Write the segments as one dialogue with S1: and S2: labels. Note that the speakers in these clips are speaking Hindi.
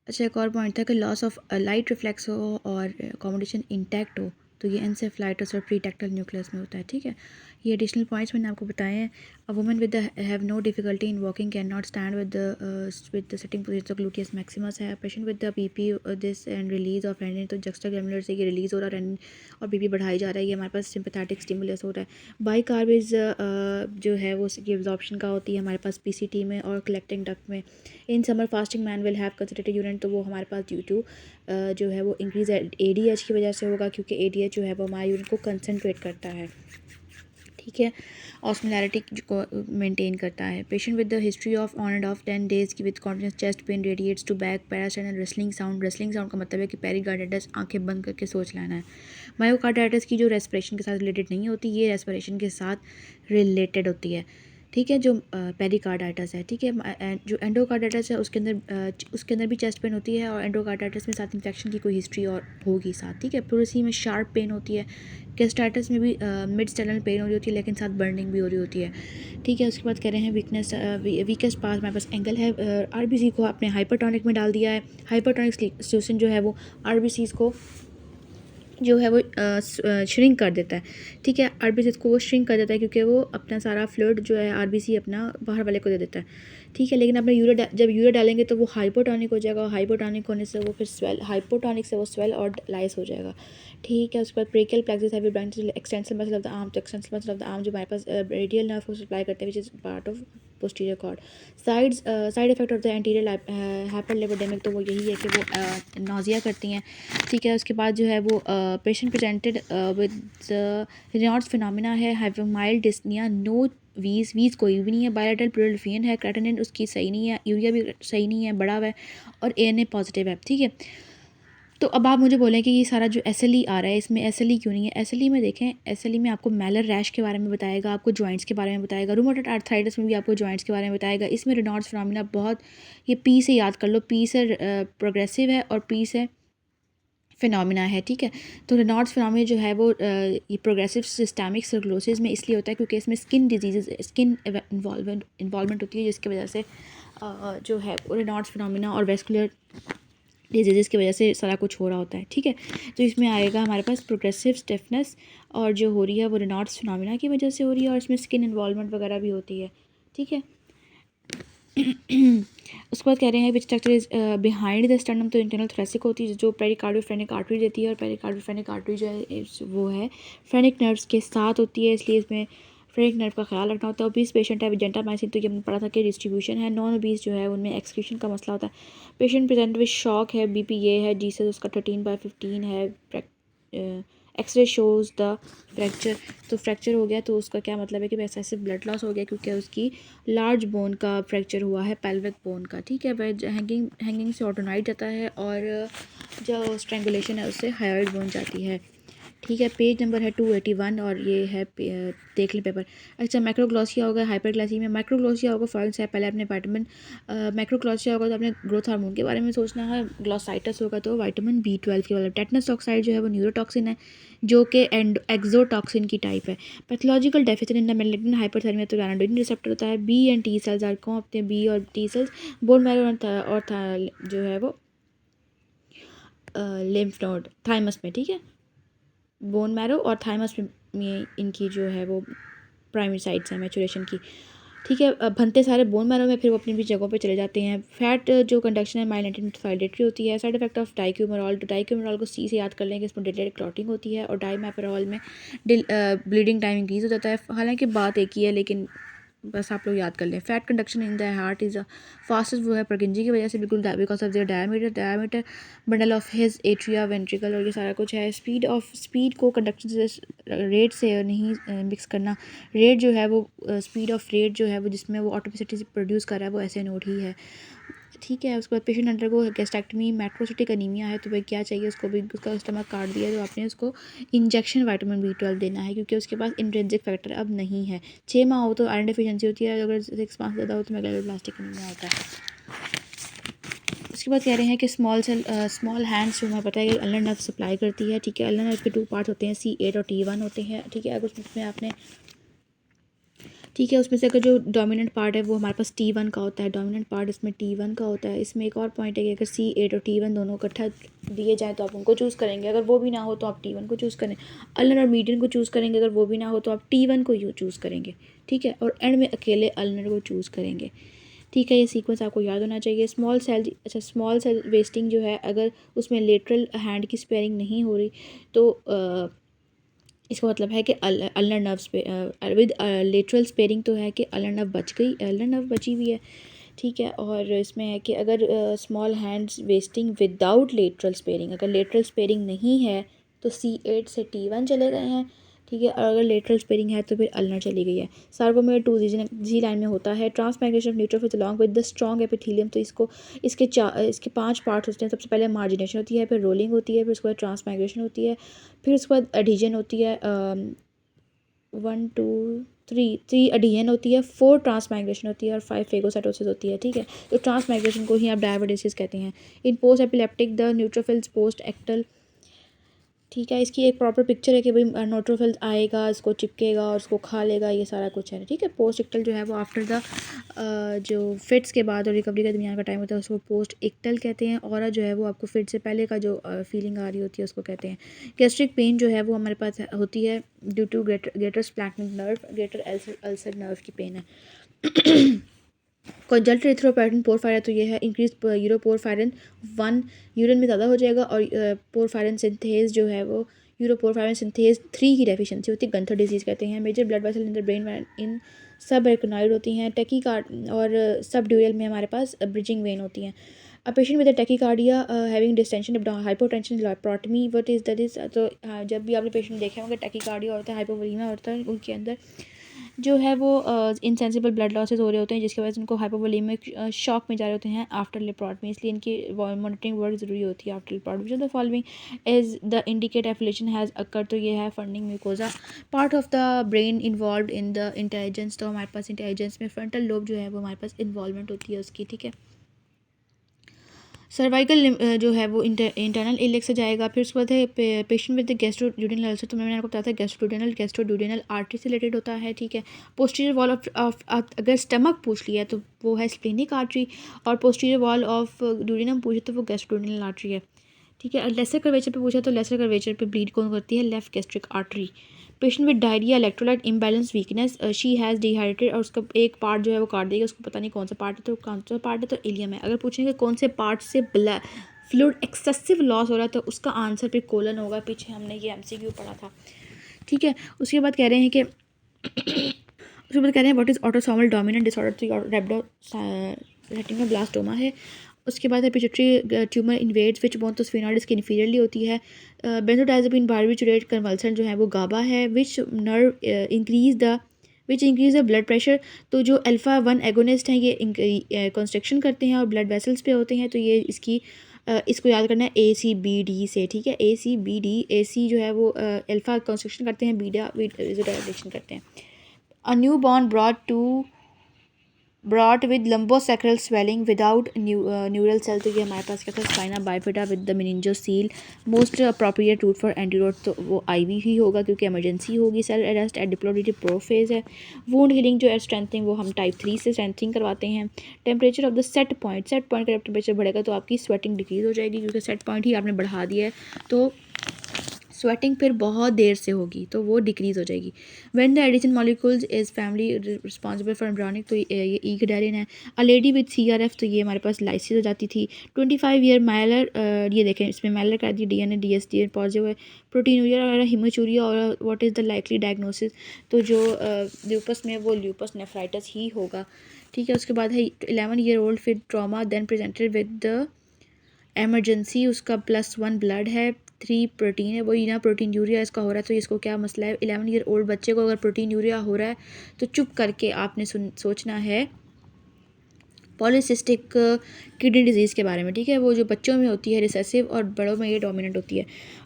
S1: अच्छा, एक और पॉइंट था कि लॉस ऑफ लाइट रिफ्लेक्स हो और अकोमोडेशन इंटैक्ट हो, तो ये एनसेफलाइटिस और प्रीटेक्टल न्यूक्लियस में होता है, ठीक है। ये एडिशनल पॉइंट्स मैंने आपको बताए हैं। A woman with have no difficulty in walking can not stand with the sitting position, gluteus maximus है। Patient with the BP this and release of renin, तो जक्स्टाग्लैंडुलर से ये रिलीज हो रहा है रेनिन और बीपी बढ़ाई जा रहा है, ये हमारे पास सिंपैथेटिक स्टिमुलस हो रहा है। बाई कार्बिज जो है वो ये एब्जॉर्प्शन का होती है हमारे पास पीसीटी में और कलेक्टिंग डक्ट में। In summer fasting man will have concentrated urine, तो वो हमारे पास ड्यू टू जो है वो इंक्रीज एडीएच की वजह से होगा, क्योंकि एडीएच जो है वो हमारे यूरिन को कंसनट्रेट करता है, ठीक है, ऑस्मोलैरिटी को मेंटेन करता है। Patient with the history of on and off 10 days की with continuous chest pain radiates to back parasite and wrestling sound. Wrestling sound का मतलब है कि पेरिकार्डाइटिस, आंखें बंद करके सोच लेना है। मायोकार्डाइटिस की जो रेस्पिरेशन के साथ रिलेटेड नहीं होती, ये रेस्पिरेशन के साथ रिलेटेड होती है, ठीक है, जो पेरिकार्डाइटिस है, ठीक है। जो एंडोकार्डाइटिस है उसके अंदर भी चेस्ट पेन होती है, और एंडोकार्डाइटिस में साथ इन्फेक्शन की कोई हिस्ट्री और होगी साथ, ठीक है। प्लूरसी में शार्प पेन होती है। गैस्ट्राइटिस में भी मिड स्टेनल पेन हो रही होती है, लेकिन साथ बर्निंग भी हो रही होती है, ठीक है। उसके बाद कह रहे हैं वीकनेस, वीकेस्ट पार्ट हमारे पास एंगल है। आरबीसी को आपने हाइपरटोनिक में डाल दिया है। हाइपरटोनिक सिचुएशन जो है वो आरबीसीज को जो है वो श्रिंक कर देता है, ठीक है। आरबीसी को वो श्रिंक कर देता है, क्योंकि वो अपना सारा फ्लूइड जो है आरबीसी अपना बाहर वाले को दे देता है, ठीक है। लेकिन अपने जब यूरिया डालेंगे तो वो हाइपोटोनिक हो जाएगा, और हाइपोटोनिक होने से वो फिर स्वेल, हाइपोटोनिक से वो स्वेल और लाइस हो जाएगा, ठीक है। उसके बाद brachial plexus heavy branch extensive muscle of the arm, तो extensive muscle of the arm जो हमारे पास रेडियल नर्व को सप्लाई करते हैं, which is part of posterior cord. Side effect of the anterior hyperlipidemic, तो वो यही है कि वो नोजिया करती हैं, ठीक है। उसके बाद जो है वो patient presented with Raynaud's phenomena है, have mild dyspnoea, no wheeze कोई भी नहीं है, बायलेटरल प्लूरल है, क्रेटिनिन उसकी सही नहीं है, यूरिया भी सही नहीं है, बड़ा हुआ है, और एएनए पॉजिटिव है, ठीक है। तो अब आप मुझे बोलें कि ये सारा जो एसएलई आ रहा है, इसमें एसएलई क्यों नहीं है? एसएलई में देखें, एसएलई में आपको मैलर रैश के बारे में बताएगा, आपको जॉइंट्स के बारे में बताएगा, रूमेटॉइड आर्थराइटिस में भी आपको जॉइंट्स के बारे में बताएगा। इसमें रेनॉल्ड्स फिनोमिना बहुत, ये पी से याद कर लो, पी से प्रोग्रेसिव है और पी से फिनोमिना है, ठीक है। तो रेनॉल्ड्स फिनोमिना जो है वो ये प्रोग्रेसिव सिस्टमिक सर्कुलोसिस में इसलिए होता है क्योंकि इसमें स्किन डिजीज़, स्किन इन्वॉल्वमेंट होती है, जिसकी वजह से जो है रेनॉल्ड्स फिनोमिना और वेस्कुलर डिजीज़ की वजह से सारा कुछ हो रहा होता है, ठीक है। तो इसमें आएगा हमारे पास प्रोग्रेसिव स्टिफनेस, और जो हो रही है वो रेनॉल्ड्स फिनोमिना की वजह से हो रही है, और इसमें स्किन इन्वॉल्वमेंट वगैरह भी होती है, ठीक है। उसके बाद कह रहे हैं which structure is behind the sternum, तो इंटरनल थोरेसिक होती है जो पेरिकार्डियोफ्रेनिक आर्टरी देती है, और पेरिकार्डियोफ्रेनिक आर्टरी जो है वो है फ्रेनिक नर्व्स के साथ होती है, इसलिए इसमें फ्रेनिक नर्व का ख्याल रखना होता है। ओबीस पेशेंट है विद जेंटामाइसिन, तो ये हमने पढ़ा था कि डिस्ट्रीब्यूशन है। नॉन ओबीस जो है उनमें एक्सक्रीशन का मसला होता है। पेशेंट प्रेजेंट विद शॉक है, बीपी ये है, जीसस उसका 13/15 है। एक्सरे शोज़ द फ्रैक्चर, तो फ्रैक्चर हो गया तो उसका क्या मतलब है कि एक्सेसिव ब्लड लॉस हो गया, क्योंकि उसकी लार्ज बोन का फ्रैक्चर हुआ है, पेल्विक बोन का, ठीक है। वह हैंगिंग से ऑटोनाइट जाता है, और जो स्ट्रेंगुलेशन है उससे हायोइड बोन जाती है, ठीक है। पेज नंबर है 281, और ये है देख लें पेपर। अच्छा, माइक्रोग्लोसिया होगा हाइपरग्लाइसीमिया, माइक्रोग्लोसिया होगा फॉरेन से पहले अपने विटामिन, माइक्रोग्लोसिया होगा तो अपने ग्रोथ हार्मोन के बारे में सोचना है। ग्लोसाइटस होगा तो विटामिन B12 के बारे में। टेटनस टॉक्साइड जो है वो न्यूरोटॉक्सिन है, जो कि एक्सोटॉक्सिन की टाइप है। Pathological deficit in the melanin hyperthermia, तो रानाडोनिन रिसेप्टर होता है। B and T cells are कौन होते हैं? बी और टी सेल्स बोन मैरो और जो है वो लिम्फ नोड थाइमस में, ठीक है। बोन मैरो और थाइमस में इनकी जो है वो प्राइमरी साइट्स हैं मैचुरेशन की, ठीक है। बनते सारे बोन मैरो में, फिर वो अपनी भी जगहों पे चले जाते हैं। फैट जो कंडक्शन है माइलेटेड होती है। साइड इफेक्ट ऑफ डाइक्यूमेरॉल, तो डाइक्यूमेरॉल को सी से याद कर लें कि इसमें डिलेटेड क्लॉटिंग होती है, और डाइमेपेरॉल में ब्लीडिंग टाइम इंक्रीज हो जाता है। हालांकि बात एक ही है, लेकिन बस आप लोग याद कर लें। Fat conduction in the heart is fastest, वो है परकिंजी की वजह से, बिल्कुल because of their diameter bundle of his atria ventricle, और ये सारा कुछ है। स्पीड को कंडक्शन से रेट से नहीं मिक्स करना। रेट जो है वो स्पीड ऑफ रेट जो है वो जिसमें वो ऑटोमेटिसिटी प्रोड्यूस कर रहा है वो ऐसे नोट ही है, ठीक है। उसके बाद पेशेंट अंडर को गैस्ट्रेक्टमी मैक्रोसिटिक अनीमिया है, तो भाई क्या चाहिए उसको भी, उसका स्टमक काट दिया तो आपने उसको इंजेक्शन विटामिन B12 देना है, क्योंकि उसके पास इंट्रिंसिक फैक्टर अब नहीं है। 6 माह हो तो आयरन डिफिशिएंसी होती है, अगर 6 माह से ज़्यादा हो तो मेगालोब्लास्टिक अनीमिया होता है। उसके बाद कह रहे हैं कि स्मॉल हैंड्स जो हमें पता है कि अल्नर नर्व सप्लाई करती है, ठीक है। अल्नर नर्व के 2 पार्ट्स होते हैं, C8 और T1 होते हैं, ठीक है। अगर उसमें आपने ठीक है। उसमें से अगर जो डोमिनेंट पार्ट है वो हमारे पास T1 का होता है, डोमिनेंट पार्ट इसमें T1 का होता है। इसमें एक और पॉइंट है कि अगर C8 और T1 दोनों इकट्ठा दिए जाएँ तो आप उनको चूज़ करेंगे, अगर वो भी ना हो तो आप T1 को चूज़ करें। अल्नर और मीडियन को चूज़ करेंगे, अगर वो भी ना हो तो आप T1 को चूज़ करेंगे, ठीक है। और एंड में अकेले अल्नर को चूज़ करेंगे, ठीक है। ये सीक्वेंस आपको याद होना चाहिए। स्मॉल सेल, अच्छा स्मॉल सेल वेस्टिंग जो है, अगर उसमें लेटरल हैंड की स्पेयरिंग नहीं हो रही तो इसका मतलब है कि ulnar nerve with lateral sparing तो है कि अल्नर नर्व बच गई, अल्नर नर्व बची हुई है, ठीक है। और इसमें है कि अगर small hands wasting without lateral sparing, अगर लेटरल स्पेयरिंग नहीं है तो C8 से T1 चले गए हैं, ठीक है। और अगर लेटरल स्पेयरिंग है तो फिर अल्नर चली गई है। सार्कोमेर 2 जी लाइन में होता है। Transmigration of neutrophils along with the strong epithelium, तो इसके 5 पार्ट्स होते हैं। सबसे पहले मार्जिनेशन होती है, फिर रोलिंग होती है, फिर उसके बाद ट्रांसमाइग्रेशन होती है, फिर उसके बाद एडिजन होती है, 1 2 3 एडिजन होती है, 4 ट्रांसमाइग्रेशन होती है और 5 फेगोसाइटोसिस होती है, ठीक है। तो ट्रांसमाइग्रेशन को ही आप डायवर्सिस कहते हैं। In post epileptic the neutrophils post ictal, ठीक है। इसकी एक प्रॉपर पिक्चर है कि भाई न्यूट्रोफिल्स आएगा, इसको चिपकेगा और उसको खा लेगा, ये सारा कुछ है, ठीक है। पोस्ट इक्टल जो है वो आफ्टर द जो फिट्स के बाद और रिकवरी के दरमियान का टाइम होता है उसको पोस्ट इक्टल कहते हैं। और जो है वो आपको फिट से पहले का जो फीलिंग आ रही होती है उसको कहते हैं। गैस्ट्रिक पेन जो है वो हमारे पास होती है due to greater splanchnic nerve, greater ulcer nerve की पेन है। कंजल्ट इथ्रोपेरन पोरफायरिन तो ये है इंक्रीज यूरोपोरफायरिन 1 यूरिन में ज़्यादा हो जाएगा। और पोरफायरिन सिंथेज जो है वो यूरोपोरफायरिन सिंथेज 3 की डेफिशिएंसी होती है, गंथर डिजीज़ कहते हैं। Major blood vessel in the brain in subarachnoid होती हैं। टेकीकार्ड और सब ड्यूरल में हमारे पास ब्रिजिंग वेन होती हैं। A patient with tachycardia having distension hypotension lipothymy what is that is, तो जब भी आपने पेशेंट देखे होंगे टेकीकार्डिया होता है, हाइपोवोलीमिया होता है, उनके अंदर जो है वो इनसेंसिबल ब्लड लॉसेस हो रहे होते हैं, जिसकी वजह से उनको हाइपोवोलेमिक शॉक में जा रहे होते हैं आफ्टर लेप्रोटमी, इसलिए इनकी मॉनिटरिंग वर्क ज़रूरी होती है after laparotomy. The following is the indicate affiliation has occur, तो ये है funding mucosa part of the brain involve in the intelligence, तो हमारे पास इंटेलिजेंस में फ्रंटल लोब जो है वो हमारे पास इन्वॉल्वमेंट होती है उसकी, ठीक है। सर्वाइकल जो है वो इंटरनल इलेक्स से जाएगा। फिर उसके बाद है पेशेंट विद गैस्ट्रोड्यूडेनल अल्सर, तो मैंने आपको बताया था गैस्ट्रोड्यूडेनल आर्टरी से रिलेटेड होता है, ठीक है। पोस्टीरियर वॉल ऑफ अगर स्टमक पूछ लिया तो वो है स्प्लेनिक आर्टरी, और पोस्टीरियर वॉल ऑफ ड्यूडेनम पूछे तो वो गैस्ट्रोड्यूडेनल आर्टरी है, ठीक है। लेसर कर्वेचर पे पूछा तो लेसर कर्वेचर पे ब्लीड कौन करती है, left gastric artery. Patient with diarrhoea electrolyte imbalance weakness, she has dehydrated, और उसका एक पार्ट जो है वो काट देगा, उसको पता नहीं कौन सा पार्ट है, तो कौन सा पार्ट है तो इलियम है। अगर पूछेंगे कौन से पार्ट से फ्लूइड एक्सेसिव लॉस हो रहा है तो उसका आंसर फिर कोलन होगा, पीछे हमने ये MCQ पढ़ा था, ठीक है। उसके बाद कह रहे हैं कि उसके बाद कह रहे हैं what is autosomal dominant disorder, तो रेब्डो रेटिनोब्लास्टोमा है। उसके बाद है पिट्यूटरी ट्यूमर इन्वेड्स विच बोन, तो स्फेनॉइड इसकी इन्फीरियरली होती है। बेंजोडाइज़ेपिन बारबिचुरेट कन्वल्सन जो है वो गाबा है। Which nerve increase the blood pressure, तो जो अल्फ़ा 1 एगोनिस्ट हैं ये कंस्ट्रक्शन करते हैं और ब्लड वेसल्स पे होते हैं, तो ये इसको याद करना है ACBD से, ठीक है। ACBD, AC जो है वो अल्फ़ा कंस्ट्रक्शन करते हैं, बीटा डायरेक्शन करते हैं। A newborn brought with lumbosacral swelling without neural cell, तो ये हमारे पास क्या था, spina bifida with the meningocele. Most appropriate route for antidote, तो वो IV ही होगा क्योंकि इमरजेंसी होगी। Cell arrest at diplotene prophase है। वुंड हीलिंग जो है स्ट्रेंथनिंग वो हम टाइप 3 से स्ट्रेंथनिंग करवाते हैं। Temperature of the set point का जब टेम्परेचर बढ़ेगा तो आपकी स्वेटिंग डिक्रीज हो जाएगी, क्योंकि सेट पॉइंट ही आपने बढ़ा दिया है तो स्वेटिंग फिर बहुत देर से होगी तो वो डिक्रीज़ हो जाएगी। When the adhesion molecules is family responsible for embryonic, तो ये ईगडालिन है। अ लेडी विद CRF, तो ये हमारे पास लाइसिस हो जाती थी। 25 ईयर माइलर, ये देखें इसमें माइलर कर दी, DNA DSD पॉजिटिव है। प्रोटीनूरिया और हिमोचूरिया, और what is the likely diagnosis, तो जो ल्यूपस में वो ल्यूपस नेफ्राइटिस ही होगा, ठीक है। उसके बाद है 11 ईयर ओल्ड फिर trauma then presented with the emergency, उसका +1 ब्लड है, 3 प्रोटीन है, वही ना प्रोटीन यूरिया इसका हो रहा है, तो इसको क्या मसला है। 11 ईयर ओल्ड बच्चे को अगर प्रोटीन यूरिया हो रहा है तो चुप करके आपने सोचना है पॉलीसिस्टिक किडनी डिजीज़ के बारे में, ठीक है। वो जो बच्चों में होती है रिसेसिव और बड़ों में ये डोमिनेंट होती है।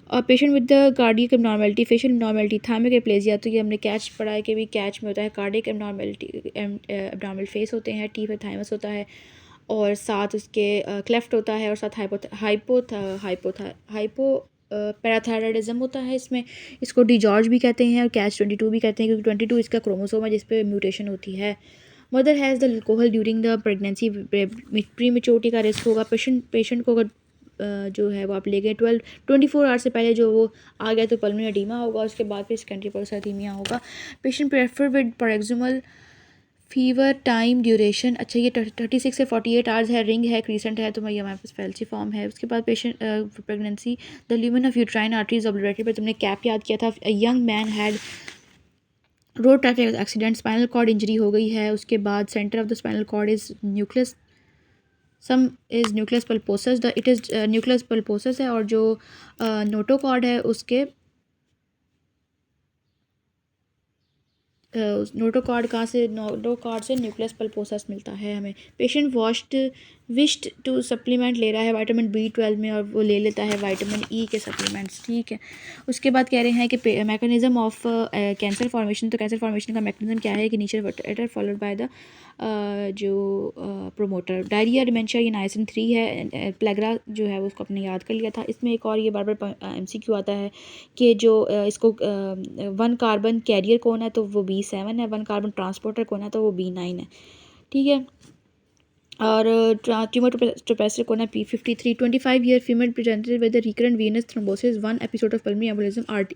S1: और patient with the cardiac abnormality, facial abnormality, thymic aplasia, तो ये हमने कैच पढ़ा है कि भी कैच में होता है कार्डियक एबनॉर्मेलिटी, एबनॉर्मल फेस होते हैं, T पे थाइमस होता है और साथ उसके क्लेफ्ट होता है और साथ हाइपो पैराथायरॉयडिज्म होता है इसमें। इसको डी जॉर्ज भी कहते हैं और कैच-22 भी कहते हैं, क्योंकि 22 इसका क्रोमोसोम है जिस पे म्यूटेशन होती है। Mother has the alcohol during the pregnancy, pre maturity का रिस्क होगा। पेशेंट को अगर जो है वो आप ले गए 24 आवर्स से पहले जो वो आ गया तो पल्मोनरी एडीमा होगा, उसके बाद फिर सेकेंडरी पल्सोथीमिया होगा। Patient prefer with paroxysmal fever time duration, अच्छा ये 36 से 48 आवर्स है, रिंग है, क्रीसेंट है, तो ये हमारे पास फैल्सी फॉर्म है। उसके बाद patient pregnancy the lumen of uterine arteries obliterated, पर तुमने कैप याद किया था। Young man had road traffic accident, spinal cord injury हो गई है। उसके बाद centre of the spinal cord is nucleus, some is nucleus pulposus, the it is nucleus pulposus है, और जो नोटोकॉर्ड है उसके नोटोकॉर्ड कहाँ से, नोटोकॉर्ड से न्यूक्लियस पल्पोसस मिलता है हमें। पेशेंट विश्ड टू सप्लीमेंट ले रहा है विटामिन B12 में, और वो ले लेता है विटामिन E के सप्लीमेंट्स, ठीक है। उसके बाद कह रहे हैं कि मैकेनिज्म ऑफ कैंसर फॉर्मेशन, तो कैंसर फॉर्मेशन का मैकेनिज्म क्या है कि इनिशियल एटर फॉलोड बाय द जो प्रोमोटर। डायरिया, डिमेंशिया, ये नाइसिन 3 है। प्लेग्रा जो है वो उसको आपने याद कर लिया था। इसमें एक और ये बार बार MCQ आता है कि जो इसको 1 कार्बन कैरियर कौन है, तो वो B7 है। 1 कार्बन ट्रांसपोर्टर कौन है, तो वो B9 है, ठीक है। और ट्यूमर टोपेस्टर कौन है, P53। 25 year female presented with recurrent Venus thrombosis, 1 episode of pulmonary embolism, RT।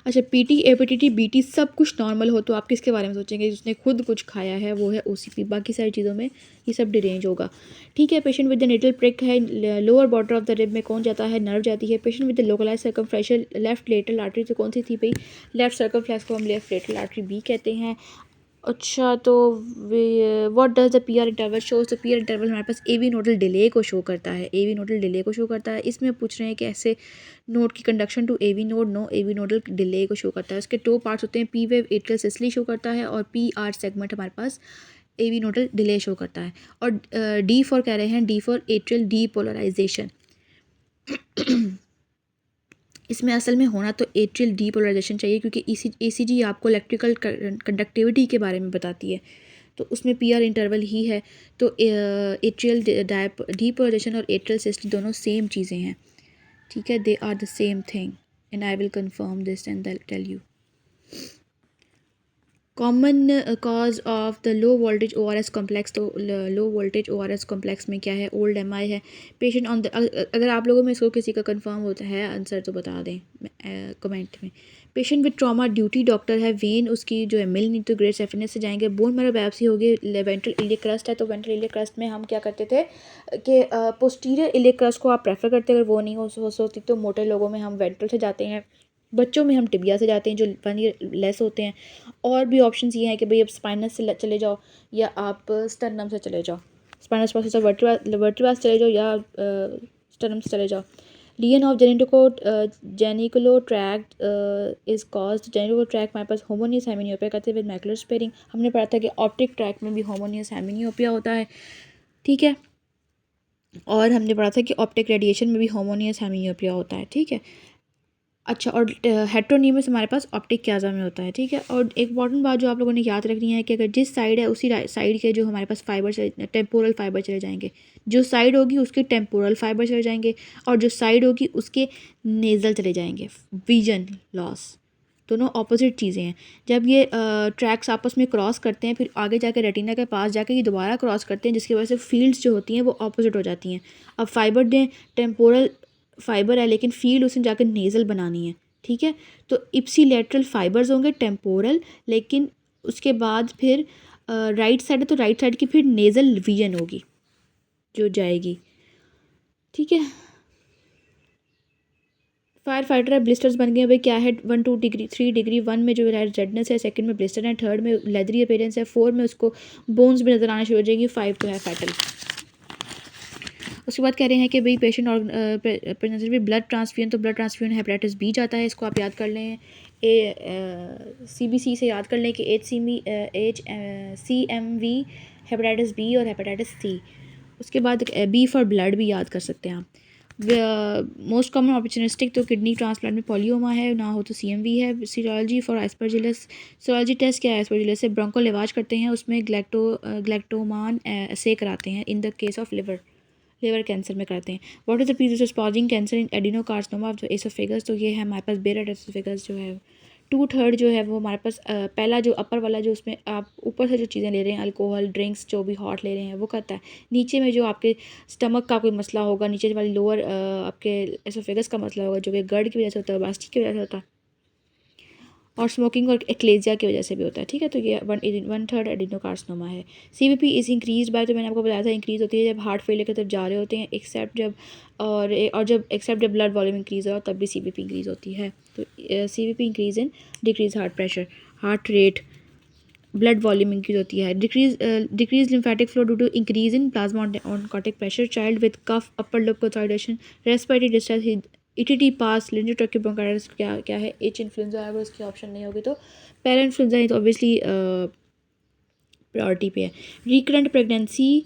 S1: अच्छा, PT, APTT, BT सब कुछ नॉर्मल हो तो आप किसके बारे में सोचेंगे? जिसने खुद कुछ खाया है वो है OCP, बाकी सारी चीज़ों में ये सब डिरेंज होगा, ठीक है। Patient with the needle prick है, lower border of the rib में कौन जाता है, नर्व जाती है। Patient with the localise circumflexion left lateral artery, तो कौन सी थी भाई, लेफ्ट सर्कमफ्लेक्स को हम लेफ्ट लेटरल आर्टरी B कहते हैं। अच्छा, तो what does the PR interval shows, तो PR इंटरवल हमारे पास AV नोडल डिले को शो करता है, AV नोडल डिले को शो करता है। इसमें पूछ रहे हैं कि ऐसे नोड की conduction to AV node, no, AV nodal delay को शो करता है। उसके 2 पार्ट्स होते हैं, P wave atrial systole show करता है, और PR सेगमेंट हमारे पास AV नोडल डिले शो करता है। और D फॉर कह रहे हैं, D फॉर एट्रियल डीपोलराइजेशन। इसमें असल में होना तो एट्रियल डीपोलराइजेशन चाहिए, क्योंकि ECG आपको इलेक्ट्रिकल कंडक्टिविटी के बारे में बताती है, तो उसमें PR इंटरवल ही है। तो एट्रियल डीपोलराइजेशन और एट्रियल सिस्टम दोनों सेम चीज़ें हैं, ठीक है, they are the same thing, and I will confirm this and tell you. Common cause of the low voltage ORS complex, तो लो वोल्टेज ORS कॉम्प्लेक्स में क्या है, ओल्ड MI है। पेशेंट ऑन द, अगर आप लोगों में इसको किसी का कंफर्म होता है आंसर तो बता दें कमेंट में। Patient with trauma duty doctor है, वेन उसकी जो है मिल नहीं, तो ग्रेट सेफनेस से जाएंगे। बोन मैरो बायोप्सी होगी, वेंट्रल इलियक क्रस्ट है, तो वेंट्रल इलियक क्रस्ट में हम क्या करते थे कि पोस्टीरियर इलियक क्रस्ट को आप प्रेफर करते, अगर वो नहीं हो सकती तो मोटे लोगों में हम वेंट्रल से जाते हैं, बच्चों में हम टिबिया से जाते हैं जो 1 ईयर लेस होते हैं। और भी ऑप्शंस ये हैं कि भाई आप स्पाइनस से चले जाओ या आप स्टर्नम से चले जाओ, स्पाइनस प्रोसेस वर्टिब्रा से चले जाओ या स्टर्नम से चले जाओ। Lesion of geniculo tract is caused, geniculo tract हमारे पास होमोनियस हेमिनियोपिया कहते हैं विद मैकुलर स्पेयरिंग। हमने पढ़ा था कि ऑप्टिक ट्रैक्ट में भी होमोनियस हेमिनियोपिया होता है, ठीक है। और हमने पढ़ा था कि ऑप्टिक रेडिएशन में भी होमोनियस हेमिनियोपिया होता है, ठीक है। अच्छा, और हेट्रोनीमस हमारे पास ऑप्टिक क्याजा में होता है, ठीक है। और एक इंपॉर्टेंट बात जो आप लोगों ने याद रखनी है कि अगर जिस साइड है उसी साइड के जो हमारे पास फाइबर टेम्पोरल फाइबर चले जाएंगे, जो साइड होगी उसके टेम्पोरल फाइबर चले जाएंगे, और जो साइड होगी उसके नेज़ल चले जाएंगे। विजन लॉस, दोनों ऑपोजिट चीज़ें हैं। जब ये ट्रैक्स आपस में क्रॉस करते हैं, फिर आगे जाके रेटिना के पास जाके ये दोबारा क्रॉस करते हैं, जिसकी वजह से फील्ड्स जो होती हैं वो ऑपोजिट हो जाती हैं। अब फाइबर दें, टेम्पोरल फाइबर है लेकिन फील्ड उसने जाकर नेज़ल बनानी है, ठीक है। तो इप्सी लेटरल फाइबर्स होंगे टेम्पोरल, लेकिन उसके बाद फिर राइट साइड है तो राइट साइड की फिर नेज़ल विजन होगी जो जाएगी, ठीक है। फायर फाइटर है, ब्लिस्टर्स बन गए भाई, क्या है 1 2 डिग्री 3 डिग्री, 1 में जो है रेडनेस है, सेकंड में ब्लिस्टर है, थर्ड में लेदरी अपीयरेंस है, 4 में उसको बोन्स भी नजर आना शुरू हो जाएगी, 5 तो है फैटल। उसके बाद कह रहे हैं कि भाई पेशेंट और प्रेगनेंसी में ब्लड ट्रांसफ्यूजन, तो ब्लड ट्रांसफ्यूजन हेपेटाइटिस B जाता है, इसको आप याद कर लें, CBC से याद कर लें कि HCMV हेपेटाइटिस B और हेपेटाइटिस C। उसके बाद B फॉर ब्लड भी याद कर सकते हैं आप। मोस्ट कॉमन ऑपरचुनिस्टिक, तो किडनी ट्रांसप्लांट में पॉलियोमा है, ना हो तो CMV है। Serology for aspergillus, serology test क्या है एस्परजिलस से, ब्रोंको लेवाज करते हैं, उसमें ग्लैक्टोमान से कराते हैं in the case of liver liver cancer में करते हैं। What is the previous sponging cancer in adenocarcinoma of the oesophagus, तो ये है हमारे पास बेरड एसोफेगस जो है 2/3 जो है वो हमारे पास पहला जो अपर वाला जो उसमें आप ऊपर से जो चीज़ें ले रहे हैं अल्कोहल ड्रिंक्स जो भी हॉट ले रहे हैं वो करता है। नीचे में जो आपके स्टमक का कोई मसला होगा, नीचे वाली लोअर आपके एसोफेगस का मसला होगा जो कि गर्ड की वजह से होता है, ओबेसिटी की वजह से होता है, और स्मोकिंग और एक्लेजिया की वजह से भी होता है। ठीक है, तो ये 1/3 एडिनोकार्सिनोमा है। सीवीपी इज़ इंक्रीज बाय, तो मैंने आपको बताया था इंक्रीज़ होती है जब हार्ट फेलियर की तरफ जा रहे होते हैं, एक्सेप्ट जब ब्लड वॉल्यूम इंक्रीज़ हो तब भी सीवीपी इंक्रीज़ होती है। तो CVP increase in decrease heart pressure, heart rate, blood volume increase होती है। Decrease lymphatic flow due to increase in plasma oncotic pressure, child with cough, upper lip consolidation, respiratory distress, ETT pass, laryngotracheal bronchitis, क्या है एच इन्फ्लुएंजा है, अगर उसकी ऑप्शन नहीं होगी तो पैरा इन्फ्लुएंजा है, तो ऑब्वियसली प्रायोरिटी पे है। Recurrent pregnancy,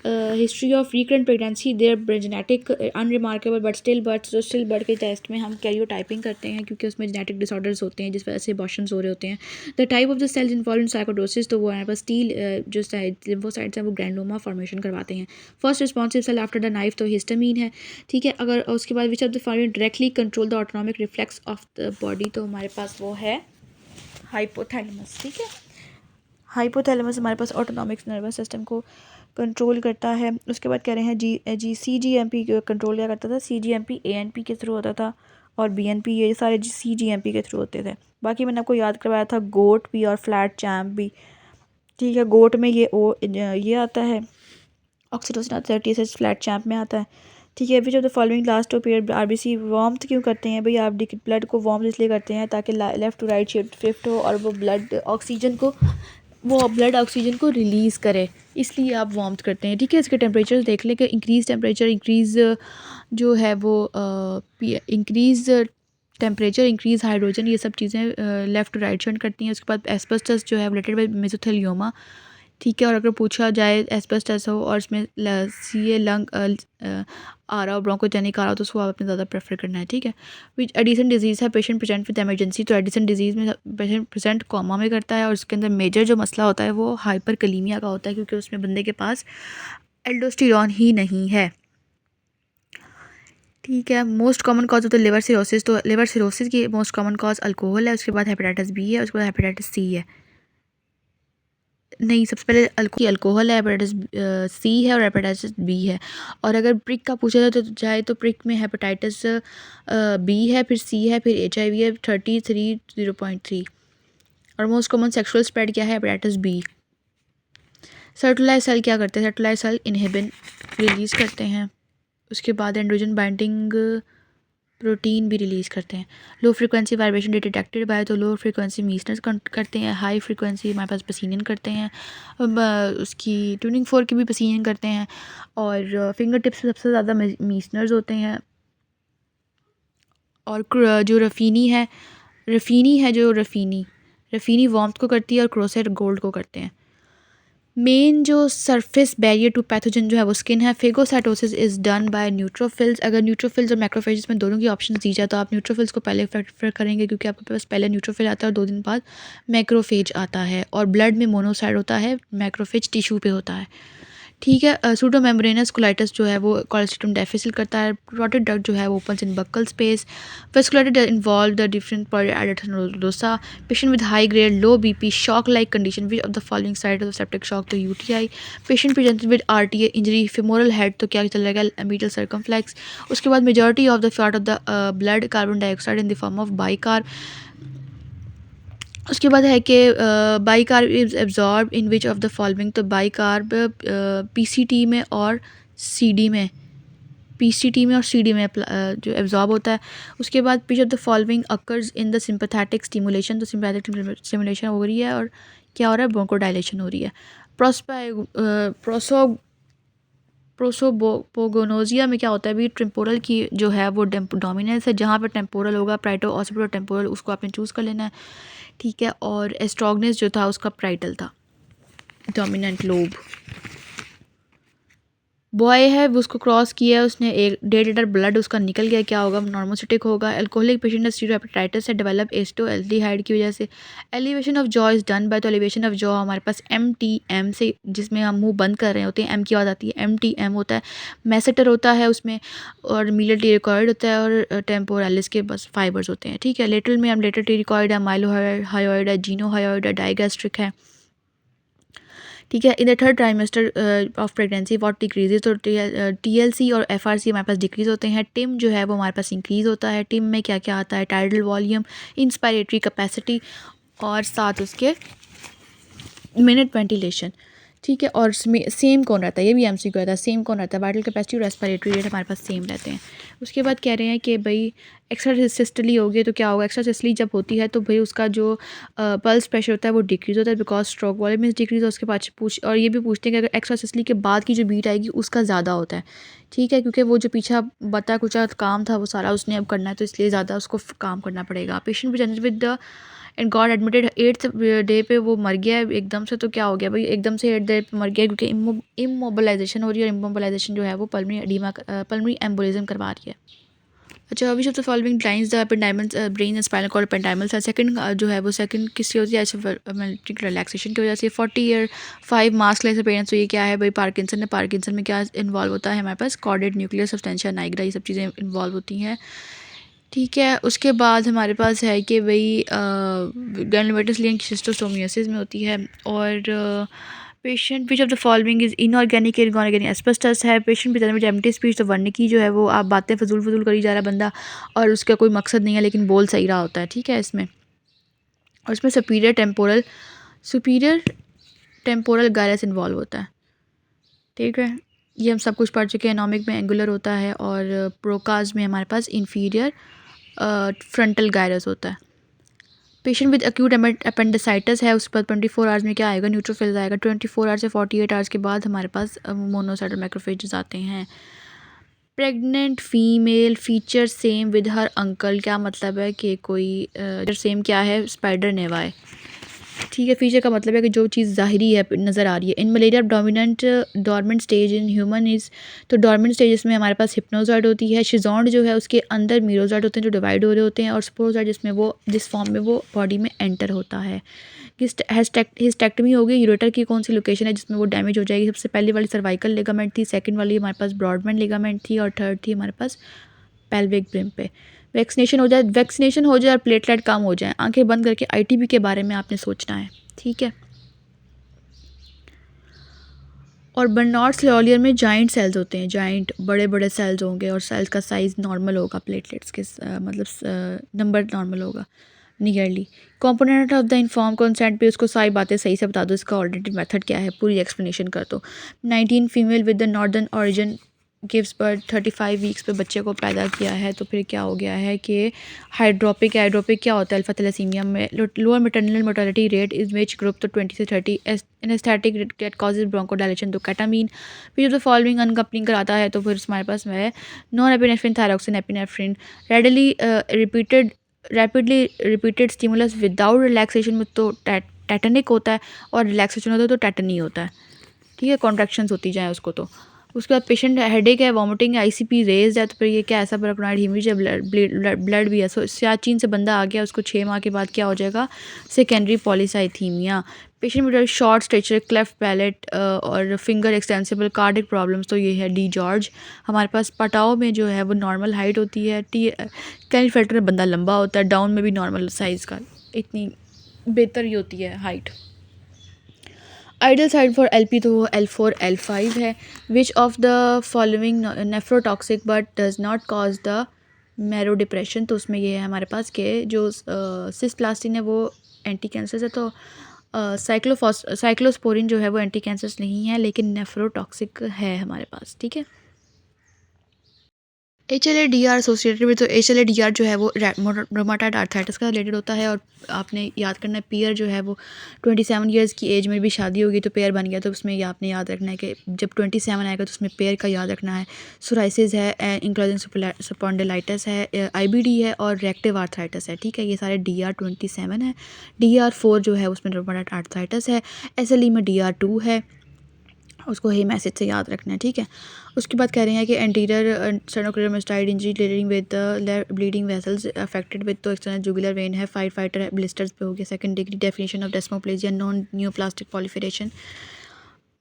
S1: history of recurrent pregnancy, there genetic unremarkable but still birth के टेस्ट में हम कैरियोटाइपिंग करते हैं क्योंकि उसमें जेनेटिक डिसऑर्डर्स होते हैं जिस वजह से अबॉर्शंस हो रहे होते हैं। The type of the cells involve in sarcoidosis, तो वो हमारे पास स्टील जो लिम्फोसाइट्स हैं वो ग्रैनुलोमा फॉर्मेशन करवाते हैं। First responsive cell after the knife, तो हिस्टामीन है। ठीक है, अगर उसके बाद which of the following directly control the autonomic reflex of the body, तो हमारे पास वो है हाइपोथैलेमस। ठीक है, हाइपोथैलेमस हमारे पास ऑटोनॉमिक नर्वस सिस्टम को कंट्रोल करता है। उसके बाद कह रहे हैं CGMP कंट्रोल क्या करता था, CGMP ANP के थ्रू होता था और BNP, ये सारे CGMP के थ्रू होते थे। बाकी मैंने आपको याद करवाया था गोट भी और फ्लैट चैम्प भी। ठीक है, गोट में ये आता है ऑक्सीटोसिन आता है, TSH फ्लैट चैम्प में आता है। ठीक है, which of the following last two period RBC warmth क्यों करते हैं भाई, आप ब्लड को वार्म इसलिए करते हैं ताकि लेफ़्ट टू राइट शिफ्ट हो और वो ब्लड ऑक्सीजन को रिलीज़ करे, इसलिए आप वार्मथ करते हैं। ठीक है, इसके टेम्परेचर देख लें कि इंक्रीज़ टेम्परेचर, इंक्रीज़ जो है वो इंक्रीज़ टेम्परेचर, इंक्रीज़ हाइड्रोजन, ये सब चीज़ें लेफ़्ट टू राइट शिफ्ट करती हैं। उसके बाद एस्बेस्टस जो है रिलेटेड बाय मेसोथेलियोमा। ठीक है, और अगर पूछा जाए एस्बेस्टस हो और इसमें CA लंग आ रहा हो, ब्रोंकोजेनिक आ रहा हो, तो उसको आप अपने ज़्यादा प्रेफर करना है। ठीक है, विच एडिसन डिजीज़ है पेशेंट प्रेजेंट विद एमरजेंसी, तो एडिसन डिजीज़ में पेशेंट प्रेजेंट कोमा में करता है और उसके अंदर मेजर जो मसला होता है वो हाइपर कलीमिया का होता है क्योंकि उसमें बंदे के पास एल्डोस्टेरॉन ही नहीं है। ठीक है, मोस्ट कॉमन कॉज होता है लिवर सिरोसिस, तो लिवर सिरोसिस की मोस्ट कॉमन कॉज अल्कोहल है, उसके बाद हेपेटाइटिस B है, उसके बाद हेपेटाइटिस C है। नहीं, सबसे पहले अल्कोहल है, हेपेटाइटिस C है और हेपेटाइटिस B है। और अगर प्रिक का पूछा जाए तो प्रिक में हेपेटाइटिस B है, फिर C है, फिर HIV है 33.3। और मोस्ट कॉमन सेक्सुअल स्प्रेड क्या है, हेपेटाइटिस B। सर्टुलाइज सेल क्या करते हैं, सर्टुलाइज सेल इनहिबिन रिलीज़ करते हैं, उसके बाद एंड्रोजन बाइंडिंग प्रोटीन भी रिलीज़ करते हैं। Low frequency vibration detected by, तो लो फ्रिक्वेंसी मीसनस करते हैं, हाई फ्रिक्वेंसी हमारे पास पसीनियन करते हैं, उसकी ट्यूनिंग फोर की भी पसीनियन करते हैं, और फिंगर टिप्स पे सबसे ज़्यादा मीसनर्स होते हैं। और जो रफ़ीनी वार्मथ को करती है और क्रोसेट गोल्ड को करते हैं। मेन जो सरफेस बैरियर टू पैथोजन जो है वो स्किन है। Phagocytosis is done by neutrophils, अगर न्यूट्रोफिल्स और मैक्रोफेजेस में दोनों की ऑप्शन दी जाए तो आप न्यूट्रोफिल्स को पहले प्रेफर करेंगे क्योंकि आपके पास पहले न्यूट्रोफिल आता है और 2 दिन बाद मैक्रोफेज आता है, और ब्लड में मोनोसाइट होता है, मैक्रोफेज टिश्यू पे होता है। ठीक है, सूडो मेम्ब्रेनस कोलाइटिस जो है वो कोलेस्ट्रम डेफिसिट करता है। प्रोटेड डक्ट जो है वो opens in buccal space. Vascular involve the different adenosa, patient with high grade low BP shock like condition, which of the following side of septic shock, तो UTI। Patient presented with RTA injury femoral head, तो क्या चल रहा है, मीडियल सर्कमफ्लेक्स। उसके बाद majority of the fat of the blood carbon dioxide in the form of bicarb. उसके बाद है कि bicarb is absorb in which of the following, तो बाइकार्ब PCT में और CD में, जो एब्जॉर्ब होता है। उसके बाद which of the following occurs in the sympathetic stimulation, तो सिंपैथेटिक स्टिमुलेशन हो रही है और क्या हो रहा है, ब्रोंकोडाइलेशन हो रही है। प्रोसोपोगोनोजिया में क्या होता है भी, टेम्पोरल की जो है वो डोमिनेंस है, जहाँ पर टेम्पोरल होगा प्राइटो ऑसिपिटल टेम्पोरल, उसको आपने चूज़ कर लेना है। ठीक है, और एस्ट्रोगनेस जो था उसका प्राइटल था, डोमिनेंट लोब। बॉय है वो उसको क्रॉस किया है उसने, 1.5 लीटर ब्लड उसका निकल गया, क्या होगा, नॉर्मोसिटिक होगा। अल्कोहलिक पेशेंट है, स्टीरोहेपेटाइटिस है, डेवलप एस्टो एल्डिहाइड की वजह से। Elevation of jaw is done by, तो एलिवेशन ऑफ जॉ हमारे पास MTM से, जिसमें हम मुंह बंद कर रहे होते हैं, एम की आवाज़ आती है, MTM होता है। मैसेटर होता है उसमें, और मीडियल टीरिकॉइड होता है, और टेम्पोरालिस के बस फाइबर्स होते हैं, ठीक है। लेटरल में हम लेटर टीरिकॉइड है, माइलोहायोइड है, जीनोहायोइड है, डाइगैस्ट्रिक है, ठीक है। In the third trimester of pregnancy what decreases, तो TLC और FRC हमारे पास डिक्रीज होते हैं। टिम जो है वो हमारे पास इंक्रीज़ होता है। टिम में क्या क्या आता है, टाइडल वॉल्यूम, इंस्पायरेटरी कैपेसिटी, और साथ उसके मिनट वेंटिलेशन, ठीक है। और सेम कौन रहता है, ये भी MCQ रहता है, सेम कौन रहता है, वाइटल कैपेसिटी और रेस्पिरेटरी रेट हमारे पास सेम रहते हैं। उसके बाद कह रहे हैं कि भाई एक्स्ट्रा सिस्टली होगी तो क्या होगा, एक्स्ट्रा सिस्टली जब होती है तो भाई उसका जो पल्स प्रेशर होता है वो डिक्रीज़ होता है, because stroke volume is decrease. और उसके बाद और ये भी पूछते हैं कि अगर एक्स्ट्रा सिस्टली के बाद की जो बीट आएगी उसका ज़्यादा होता है, ठीक है, क्योंकि वो जो पीछा बता कुचा काम था वो सारा उसने अब करना है, तो इसलिए ज़्यादा उसको काम करना पड़ेगा। Patient presented with the end God admitted 8th day पे वो मर गया है एकदम से, तो क्या हो गया भाई, एकदम से 8th डे पे मर गया क्योंकि इमोबलाइजेशन हो रही है, और इमोबलाइजेशन जो है वो पल्मोनरी एडीमा, पल्मोनरी एम्बोलिज्म करवा रही है। अच्छा, which of the following lines the ependymal brain and spinal cord ependymal cell, second जो है वो सेकंड किसकी होती है, आइसोमेट्रिक रिलैक्सेशन की वजह से। 40 ईयर 5 मास्कलेस अपीयरेंस, तो ये क्या है भाई, पार्किंसन है। पार्किंसन में क्या इन्वॉल्व होता है हमारे पास, कॉर्डेड न्यूक्लियर सब्सटेंशिया नाइग्रा, ये सब चीज़ें इन्वॉल्व होती हैं, ठीक है। उसके बाद हमारे पास है कि भाई ग्रैनुलोमेटस लियन शिस्टोसोमियोसिस में होती है। और patient which of the following is inorganic inorganic asbestos है। पेशेंट भी में एम्प्टी स्पीच, तो वरने की जो है वो आप बातें फजूल फजूल करी जा रहा है बंदा, और उसका कोई मकसद नहीं है लेकिन बोल सही रहा होता है, ठीक है इसमें। और इसमें सुपीरियर टेम्पोरल गायरस इन्वॉल्व होता है, ठीक है। ये हम सब कुछ पढ़ चुके हैं। एनॉमिक में एंगुलर होता है, और प्रोकाज में हमारे पास इन्फीरियर फ्रंटल गायरस होता है। पेशेंट विद एक्यूट अपेंडिसाइटिस है, उस पर 24 आवर्स में क्या आएगा, न्यूट्रोफिल्स आएगा। 24 आवर्स से 48 आवर्स के बाद हमारे पास मोनोसाइटल मैक्रोफेजेस आते हैं। Pregnant female feature same with her uncle, क्या मतलब है कि कोई सेम क्या है, स्पाइडर नेवाए, ठीक है। फीचर का मतलब है कि जो चीज़ ज़ाहिरी है नज़र आ रही है। In malaria dormant stage in human is, तो डोरमेंट स्टेज में हमारे पास हिप्नोज़ॉइड होती है। शिजोंड जो है उसके अंदर मीरोज़ॉइड होते हैं जो डिवाइड हो रहे होते हैं, और स्पोरोज़ॉइड जिसमें वो जिस फॉर्म में वो बॉडी में एंटर होता है। हिस्टेक्टमी होगी, यूरेटर की कौन सी लोकेशन है जिसमें वो डैमेज हो जाएगी, सबसे पहली वाली सर्वाइकल लिगामेंट थी, सेकंड वाली हमारे पास ब्रॉडबैंड लिगामेंट थी, और थर्ड थी हमारे पास पेल्विक ब्रिम पे। वैक्सीनेशन हो जाए और प्लेटलेट कम हो जाए, आंखें बंद करके ITB के बारे में आपने सोचना है, ठीक है। और बर्नार्ड्स लॉलियर में जाइंट सेल्स होते हैं, जाइंट बड़े बड़े सेल्स होंगे, और सेल्स का साइज़ नॉर्मल होगा, प्लेटलेट्स के मतलब नंबर नॉर्मल होगा nearly. Component of the inform consent पे उसको सारी बातें सही से बता दो, इसका ऑलरेडी मेथड क्या है पूरी एक्सप्लेनेशन कर दो। 19 female with the northern origin gives birth 35 weeks पे बच्चे को पैदा किया है, तो फिर क्या हो गया है कि हाइड्रोपिक क्या होता है, अल्फा थैलेसीमिया में lower maternal mortality rate is which group, तो 20 से 30। एनेस्थेटिक दैट कॉजेज ब्रोंकोडायलेशन, तो कैटामीन। फिर जब फॉलोइंग अनकपलिंग कराता है तो फिर हमारे पास है non epinephrine thyroxine epinephrine. Readily rapidly repeated stimulus without relaxation में तो टैटनिक होता है, और रिलैक्सेशन होता है तो टैटनी होता है, ठीक है, कॉन्ट्रैक्शंस होती जाएँ उसको। तो उसके बाद पेशेंट हेडेक है, वॉमिटिंग है, ICP रेज है, तो फिर ये क्या ऐसा पेराक्रोनाइड हीमरेज है, ब्लड भी है। सो सियाचिन से बंदा आ गया, उसको 6 माह के बाद क्या हो जाएगा, secondary polycythaemia. Patient with short stature, cleft palate और फिंगर एक्सटेंसिबल कार्डिक प्रॉब्लम्स, तो ये है डी जॉर्ज। हमारे पास पटाओ में जो है वो नॉर्मल हाइट होती है, कैन फिल्टर में बंदा लंबा होता है, डाउन में भी नॉर्मल साइज़ का, इतनी बेहतर ही होती है height. Ideal side for LP तो वो L4 L5 है। Which of the following nephrotoxic but does not cause the marrow depression, तो उसमें ये है हमारे पास कि जो सिस्प्लास्टिन है वो एंटी कैंसर है, तो साइक्लोस्पोरिन जो है वो एंटी कैंसर नहीं है लेकिन नेफ्रोटॉक्सिक है हमारे पास, ठीक है। HLA-DR एसोसिएटेड विद, तो HLA-DR जो है वो रोमाटाइड आर्थराइटिस का रिलेटेड होता है। और आपने याद करना है पेयर जो है वो 27 ईयर्स की एज में भी शादी होगी तो पेयर बन गया, तो उसमें ये आपने याद रखना है कि जब 27 आएगा तो उसमें पेयर का याद रखना है। सोराइसिस है, इंक्लोजन स्पॉन्डिलाइटिस है, IBD है, और रिएक्टिव आर्थराइटिस है, ठीक है। ये सारे DR27 है। DR4 जो है उसमें रोमाटाइड आर्थराइटिस है। SLE में DR2 है। उसको हे मैसेज से याद रखना है, ठीक है। उसके बाद कह रहे हैं कि anterior sternocleidomastoid injury leading with the bleeding vessels affected with तो एक्सटर्नल जुगुलर वेन है, फाइटर ब्लिस्टर्स पे हो गया। Second degree definition of desmoplasia non neoplastic proliferation.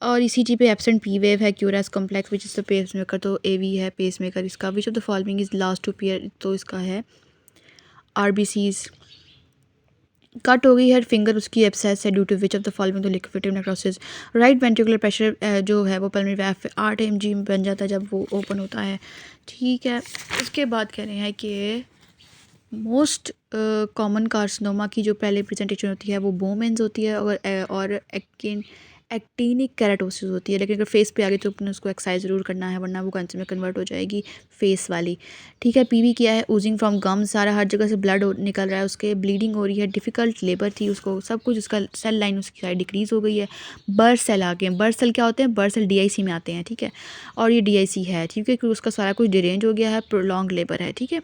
S1: और ECG पे एब्सेंट पी वेव है, QRS complex which is the pacemaker, तो AV है पेस मेकर इसका। Which of the following is last to appear, तो इसका है RBCs। कट हो गई है फिंगर, उसकी एब्सेस है due to which of the following the liquefactive necrosis. Right ventricular pressure जो है वो पल्मोनरी वैल्व 8 mg बन जाता है जब वो ओपन होता है, ठीक है। उसके बाद कह रहे हैं कि मोस्ट कॉमन कार्सिनोमा की जो पहले प्रेजेंटेशन होती है वो बोमेंस होती है और एक्टिनिक केराटोसिस होती है। लेकिन अगर फेस पे आ गई तो अपने उसको एक्सरसाइज ज़रूर करना है, वरना वो कैंसर में कन्वर्ट हो जाएगी फेस वाली, ठीक है। PV किया है, ओजिंग फ्रॉम गम्स, सारा हर जगह से ब्लड निकल रहा है, उसके ब्लीडिंग हो रही है, डिफ़िकल्ट लेबर थी उसको, सब कुछ उसका सेल लाइन उसकी साइड डिक्रीज़ हो गई है। बर्थ सेल आ गए हैं। बर्थ सेल क्या होते हैं? बर्थ सेल DIC में आते हैं, ठीक है। और ये DIC है, ठीक है, क्योंकि उसका सारा कुछ डिरेंज हो गया है, प्रोलॉन्ग लेबर है, ठीक है।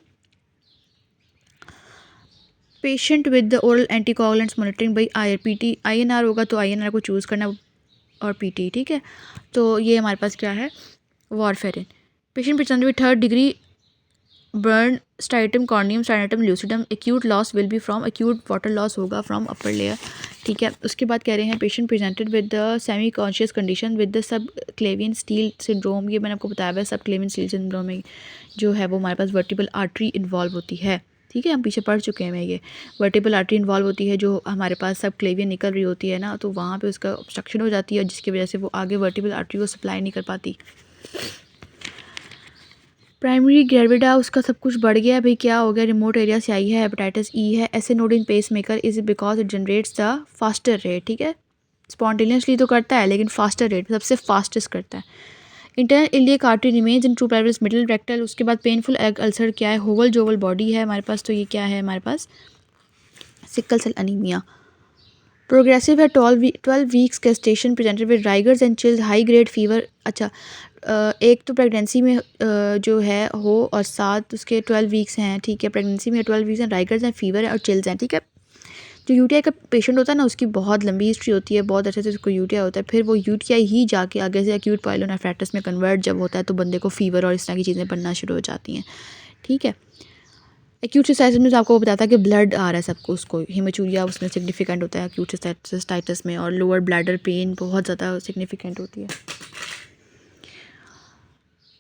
S1: Patient with the oral anticoagulants monitoring by IRPT, INR होगा तो INR को चूज़ करना और PT, ठीक है। तो ये हमारे पास क्या है? Warfarin. Patient present with third degree burn stratum corneum stratum lucidum, acute loss will be from acute water loss होगा फ्रॉम अपर लेयर, ठीक है। उसके बाद कह रहे हैं patient presented with the semi conscious condition with the subclavian steel syndrome, ये मैंने आपको बताया है। सब क्लेवियन स्टील सिंड्रोम में जो है वो हमारे पास वर्टिबल आर्टरी इन्वॉल्व होती है, ठीक है। हम पीछे पढ़ चुके हैं, ये वर्टिबल आर्टरी इन्वॉल्व होती है, जो हमारे पास सब क्लेवियन निकल रही होती है ना, तो वहाँ पे उसका ऑब्स्ट्रक्शन हो जाती है, जिसकी वजह से वो आगे वर्टिबल आर्टरी को सप्लाई नहीं कर पाती। प्राइमरी ग्रेविडा, उसका सब कुछ बढ़ गया भाई, क्या हो गया? रिमोट एरिया से आई है, हेपेटाइटिस E है। SA node in pacemaker is because it generates the faster rate, ठीक है। स्पॉन्टेनियसली तो करता है लेकिन फास्टर रेट सबसे फास्टेस्ट करता है। Internal iliac artery remains in true pelvis middle rectal. उसके बाद पेनफुल एग अल्सर क्या है? होवल जोवल बॉडी है हमारे पास, तो ये क्या है हमारे पास? Sickle cell anaemia. प्रोग्रेसिव है 12 weeks gestation, presented with rigors and chills, high grade fever. अच्छा, एक तो प्रेगनेंसी में जो है हो और साथ उसके 12 वीक्स हैं, ठीक है। प्रेगनेंसी में 12 वीक्स हैं, राइगर्स हैं, फीवर है और चिल्स हैं, ठीक है। जो UTI का पेशेंट होता है ना, उसकी बहुत लंबी हिस्ट्री होती है, बहुत अच्छे से उसको UTI होता है, फिर वो UTI ही जाके आगे से एक्यूट पाइलोनेफ्राइटिस में कन्वर्ट जब होता है तो बंदे को फीवर और इस तरह की चीज़ें बनना शुरू हो जाती हैं, ठीक है। एक्यूट सिस्टाइटिस में तो आपको बताता है कि ब्लड आ रहा है सबको, उसको हेमेचूरिया उसमें सिग्निफिकेंट होता है एक्यूट सिस्टाइटिस में, और लोअर ब्लैडर पेन बहुत ज़्यादा सिग्निफिकेंट होती है।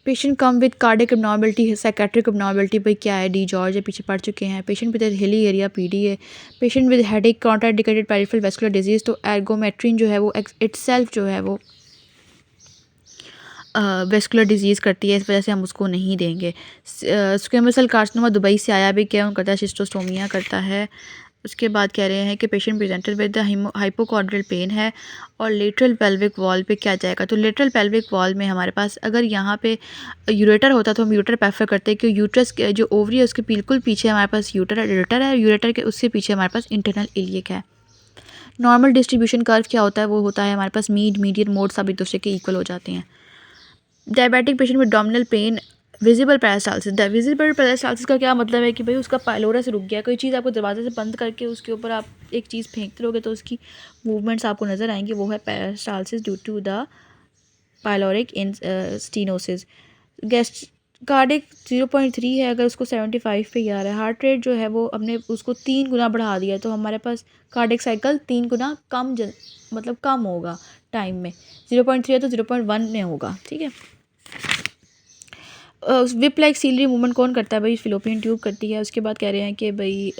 S1: Patient come with cardiac abnormality, psychiatric abnormality, भाई क्या है? डी जॉर्ज है, पीछे पढ़ चुके हैं। Patient with hilly area PD है। Patient with headache contraindicated peripheral vascular disease, तो एर्गोमेट्रिन जो है वो इटसेल्फ जो है वो वेस्कुलर डिजीज़ करती है, इस वजह से हम उसको नहीं देंगे। स्क्वेमस सेल कार्सिनोमा दुबई से आया भी, क्या करता है? शिस्टोस्टोमिया करता है। उसके बाद कह रहे हैं कि patient presented with the hypochondrial pain है और लेटरल पेल्विक वॉल पे क्या जाएगा? तो लेटरल पेल्विक वॉल में हमारे पास अगर यहाँ पे यूरेटर होता तो हम यूरेटर प्रेफर करते हैं, क्योंकि यूट्रस जो ओवरी है उसके बिल्कुल पीछे हमारे पास यूरेटर है, यूरेटर के उससे पीछे हमारे पास इंटरनल इलियक है। नॉर्मल डिस्ट्रीब्यूशन कर्व क्या होता है? वो होता है हमारे पास मीडियन मोड सब एक दूसरे के इक्वल हो जाते हैं। डायबिटिक पेशेंट में abdominal pain, visible peristalsis. Visible peristalsis का क्या मतलब है कि भाई उसका पाइलोरस रुक गया, कोई चीज़ आपको दरवाजे से बंद करके उसके ऊपर आप एक चीज़ फेंकते रहोगे तो उसकी मूवमेंट्स आपको नज़र आएंगी, वो है peristalsis due to the pyloric in stenosis. Guest cardiac 0.3 है, अगर उसको 75 पे आ रहा है। हार्ट रेट जो है वो हमने उसको 3 गुना बढ़ा दिया है, तो हमारे पास कार्डिक साइकिल 3 गुना कम मतलब कम होगा टाइम में। 0.3 है तो 0.1 में होगा, ठीक है। विप लाइक सीलरी मूवमेंट कौन करता है? भाई फिलोपियन ट्यूब करती है। उसके बाद कह रहे हैं कि भाई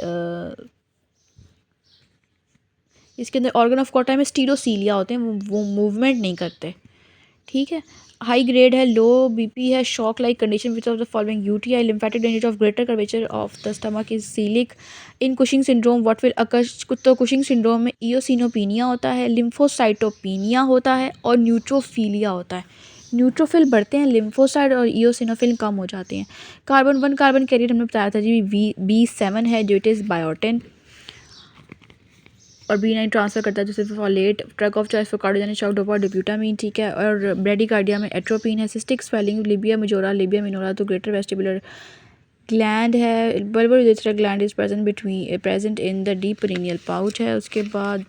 S1: इसके अंदर ऑर्गन ऑफ कोटा में स्टीरोसीलिया होते हैं, वो मूवमेंट नहीं करते, ठीक है। हाई ग्रेड है, लो BP है, shock like condition which of the following UTI, lymphatic drainage of greater curvature of the stomach is coeliac. In Cushing syndrome what will occur? तो कुशिंग सिंड्रोम में इओसिनोपीनिया होता है, लिम्फोसाइटोपीनिया होता है और न्यूट्रोफीलिया होता है। न्यूट्रोफिल बढ़ते हैं, लिम्फोसाइट और इओसिनोफिल कम हो जाते हैं। कार्बन कार्बन कैरियर हमने बताया था जी, B7 है जो इट इज़ बायोटिन, और B9 ट्रांसफ़र करता है जो सिर्फ folate. Drug of choice for cardiogenic shock dopa dobutamine, ठीक है। और ब्रेडिकार्डिया में एट्रोपिन है। Cystic swelling labia majora, labia minora, तो ग्रेटर वेस्टिबुलर ग्लैंड है। Bulbar urethra gland is present in the deep perineal pouch है। उसके बाद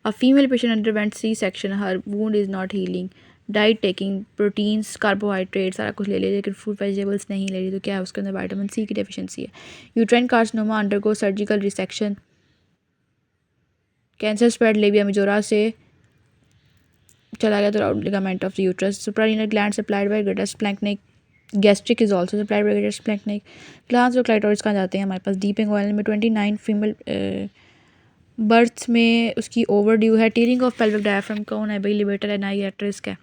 S1: a female patient underwent C section, her wound is not healing, diet taking, proteins carbohydrate सारा कुछ ले लेकिन फ्रूट वेजिटेबल्स नहीं ले रही, तो क्या है उसके अंदर विटामिन सी की डेफिशिएंसी है। Uterine carcinoma undergo surgical resection, cancer spread labia majora से चला गया तो ligament of the uterus, suprarenal gland supplied by greater splanchnic, gastric is also supplied by greater splanchnic, glans और क्लाइटोरिस कहाँ जाते हैं हमारे पास डीपिंग ऑयल में 29 फीमेल बर्थ में उसकी ओवर ड्यू है। टीयरिंग ऑफ पेल्विक डायफ्राम कौन है भाई, लिबेटर एनाई एट्रिस का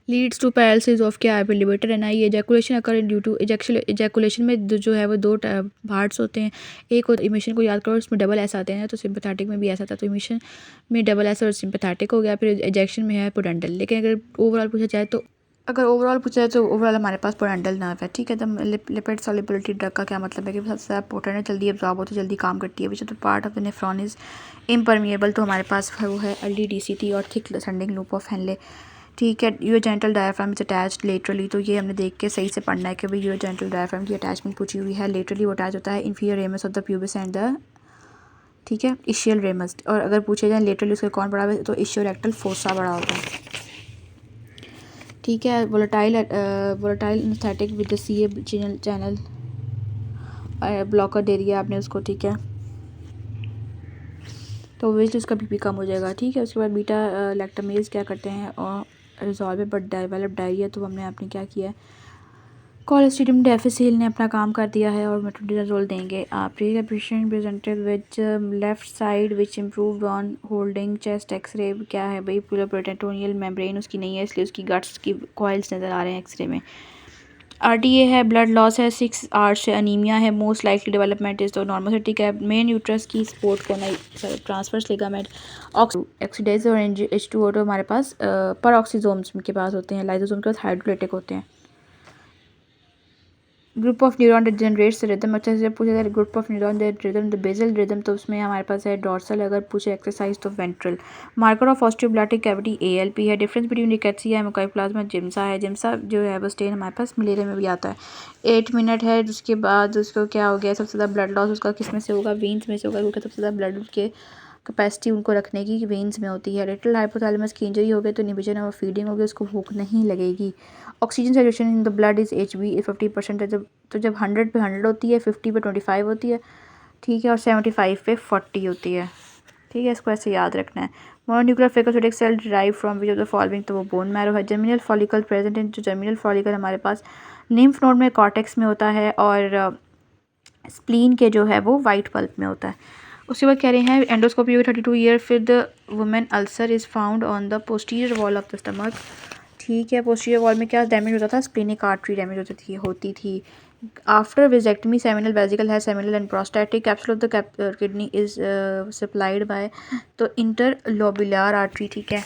S1: लीड्स टू पैरालिसिस ऑफ क्या है, levator ani. Ejaculation occur due to ejaculation में जो है वो दो पार्ट्स होते हैं, एक इमिशन को याद करो उसमें डबल एस आते हैं, तो सिंपैथेटिक में भी ऐसा था, तो इमिशन में डबल एस और सिंपैथेटिक हो गया, फिर एजेक्शन में है पोडेंटल। लेकिन अगर ओवरऑल पूछा जाए तो ओवरऑल हमारे पास पोडेंटल नर्व है, ठीक है। तो लिपिड सॉल्युबिलिटी ड्रग का क्या मतलब है कि सबसे ज़्यादा पोटेंट है, जल्दी एब्जॉर्ब होती है, जल्दी काम करती है, विच तो part of the nephron is impermeable, तो हमारे पास वो है LDDCT और thick sending loop of Henle, ठीक है। यूरोजेंटल डायफ्राम इज अटैच्ड लेटरली, तो ये हमने देख के सही से पढ़ना है कि भाई यूरोजेंटल डायफ्राम की अटैचमेंट पूछी हुई है, लेटरली वो अटैच होता है inferior ramus of the pubis and the, ठीक है, इशियल रेमस। और अगर पूछे जाए लेटरली उसका कौन बड़ा है, तो इशियो रेक्टल फोसा बड़ा होता है, ठीक है। Volatile anaesthetic with the CA channel blocker दे दिया आपने उसको, ठीक है, तो वेस्ट उसका BP कम हो जाएगा, ठीक है। उसके बाद बीटा लैक्टामेज क्या करते हैं और रिजॉल्व बट डेवलप डायरिया, तो हमने आपने क्या किया है, कोलेस्ट्रीडियम डेफिसिल ने अपना काम कर दिया है और मेट्रोनिडाजोल देंगे आप। Patient presented with left side which improved on holding chest x-ray, क्या है भाई, प्यूरोपेरिटोनियल मेम्ब्रेन उसकी नहीं है, इसलिए उसकी गट्स की कॉइल्स नज़र आ रहे हैं एक्सरे में। RTA है, ब्लड लॉस है, 6 आवर्स से अनीमिया है, मोस्ट लाइकली डेवलपमेंट इज तो नॉर्मोसिटिक है, मेन यूट्रस की सपोर्ट को नहीं ट्रांसफर्स लिगामेंट ऑक्सीडाइज और H2O तो हमारे पास पर ऑक्सीजोम्स के पास होते हैं, लाइजोसोम के पास हाइड्रोलिटिक होते हैं। Group of neuron generates rhythm, अच्छा से पूछा जाए group of neuron rhythm the basal rhythm, तो उसमें हमारे पास है डॉर्सल, अगर पूछे एक्सरसाइज तो ventral. Marker of osteoblastic cavity ALP है। डिफरेंस बिटवीन रिकेट्सिया है मुकोप्लाज्मा जिम्सा है, जिम्सा जो है वो स्टेन हमारे पास मलेरिया में भी आता है। 8 मिनट है, उसके बाद उसको क्या हो गया, सबसे ज़्यादा ब्लड लॉस उसका किस में से होगा, वेन्स में से होगा, क्योंकि सबसे ज़्यादा ब्लड के कैपेसिटी उनको रखने की वेन्स में होती है। लिटिल हाइपोथैलेमस की इंजरी हो गई तो इनहिबिशन और फीडिंग हो गई, उसको भूख नहीं लगेगी। Oxygen saturation in the blood is HB 50% है, जब 100 पे 100 होती है, 50 पे 25 होती है, ठीक है, और 75 पे 40 होती है, ठीक है। इसको ऐसे याद रखना है। Mononuclear phagocytic cell derive from which of the following, तो वो बोन मैरो है। जर्मिनल फॉलिकल प्रेजेंट इन, जो जर्मिनल फॉलिकल हमारे पास लिम्फ नोड में कॉर्टेक्स में होता है, और स्प्लीन के जो है वो वाइट पल्प में होता है। उसके बाद कह रहे हैं एंडोस्कोपी हुई 32 ईयर, फिर the women ulcer is found on the posterior wall of the stomach, ठीक है। पोस्टीरियर वॉल में क्या डैमेज होता था, स्प्लीनिक आर्टरी डैमेज होती थी। आफ्टर विजेक्टमी सेमिनल वेजिकल है, seminal and prostatic, capsule of the kidney is supplied by तो इंटरलोबुलर आर्टरी, ठीक है।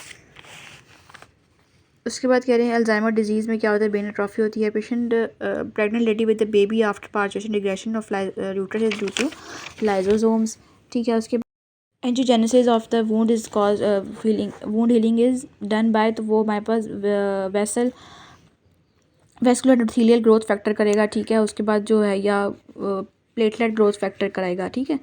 S1: उसके बाद कह रहे हैं अल्जाइमर डिजीज़ में क्या होता है, बेन एट्रोफी होती है। Patient pregnant lady with the baby after parturition regression of uterus is due to lysosomes, ठीक है। उसके angiogenesis of the wound is cause wound healing is done by, तो वो हमारे पास वेस्कुलर एंडोथेलियल ग्रोथ फैक्टर करेगा, ठीक है। उसके बाद जो है या प्लेटलेट ग्रोथ फैक्टर कराएगा, ठीक है।